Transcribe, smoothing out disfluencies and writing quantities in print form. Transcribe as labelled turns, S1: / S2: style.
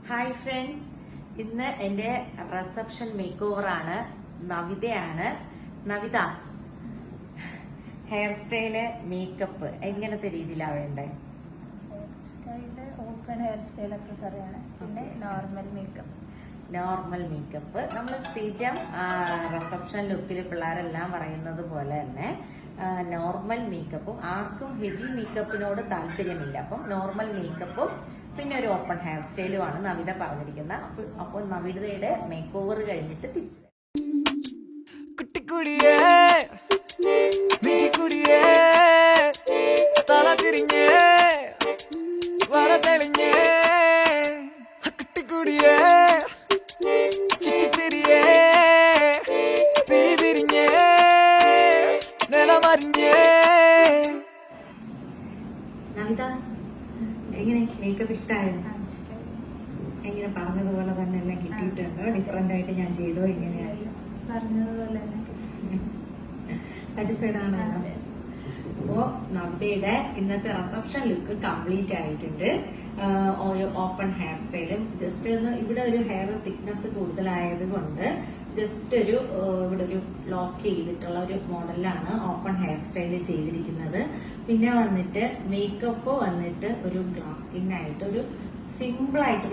S1: Hi friends, ഇന്ന് എന്റെ reception make ഓവറാണ്. നവിതയാണ്. നവിത, ഹെയർ സ്റ്റൈല്, മേക്കപ്പ് എങ്ങനത്തെ രീതിയിലാണ് വേണ്ടേ?
S2: Hair style open hair style prefer ചെയ്യണം. പിന്നെ നോർമൽ മേക്കപ്പ്.
S1: നോർമൽ മേക്കപ്പ് നമ്മൾ സ്ഥിരം റിസപ്ഷൻ ലുക്കിൽ പിള്ളേരെല്ലാം പറയുന്നത് പോലെ തന്നെ നോർമൽ മേക്കപ്പും. ആർക്കും ഹെവി മേക്കപ്പിനോട് താല്പര്യമില്ല. അപ്പം നോർമൽ മേക്കപ്പും പിന്നെ ഒരു ഓപ്പൺ ഹെയർ സ്റ്റൈലുമാണ് നവിത പറഞ്ഞിരിക്കുന്നത്. അപ്പോൾ നവിതയുടെ മേക്ക് ഓവർ കഴിഞ്ഞിട്ട് തിരിച്ചു വരാം.
S3: കുട്ടിക്കുടിയേ മിറ്റിക്കുടിയേ തല തിരിഞ്ഞേ വര തെളിഞ്ഞേ കുട്ടിക്കുടിയേ ചിറ്റിത്തിരിയേ പിരി പിരിഞ്ഞേ നിലമറിഞ്ഞേ.
S1: നവിത, എങ്ങനെ മേക്കപ്പ് ഇഷ്ടമായിരുന്നു? എങ്ങനെ പറഞ്ഞതുപോലെ തന്നെ എല്ലാം കിട്ടിയിട്ടുണ്ടോ? ഡിഫറെന്റ് ആയിട്ട് ഞാൻ ചെയ്തോ? എങ്ങനെയാണ്?
S2: പറഞ്ഞതുപോലെ തന്നെ
S1: സാറ്റിസ്ഫൈഡ് ആണോ? അപ്പോ നവിതയുടെ ഇന്നത്തെ റിസപ്ഷൻ ലുക്ക് കംപ്ലീറ്റ് ആയിട്ടുണ്ട്. ഒരു ഓപ്പൺ ഹെയർ സ്റ്റൈലും ജസ്റ്റ് ഒന്ന് ഇവിടെ ഒരു ഹെയർ തിക്നെസ് കൂടുതലായത് കൊണ്ട് ജസ്റ്റ് ഒരു ഇവിടെ ഒരു ലോക്ക് ചെയ്തിട്ടുള്ള ഒരു മോഡലിലാണ് ഓപ്പൺ ഹെയർ സ്റ്റൈല് ചെയ്തിരിക്കുന്നത്. പിന്നെ വന്നിട്ട് മേക്കപ്പ് വന്നിട്ട് ഒരു ഗ്ലാസ് സ്കിൻ ആയിട്ട് ഒരു സിമ്പിൾ ആയിട്ട്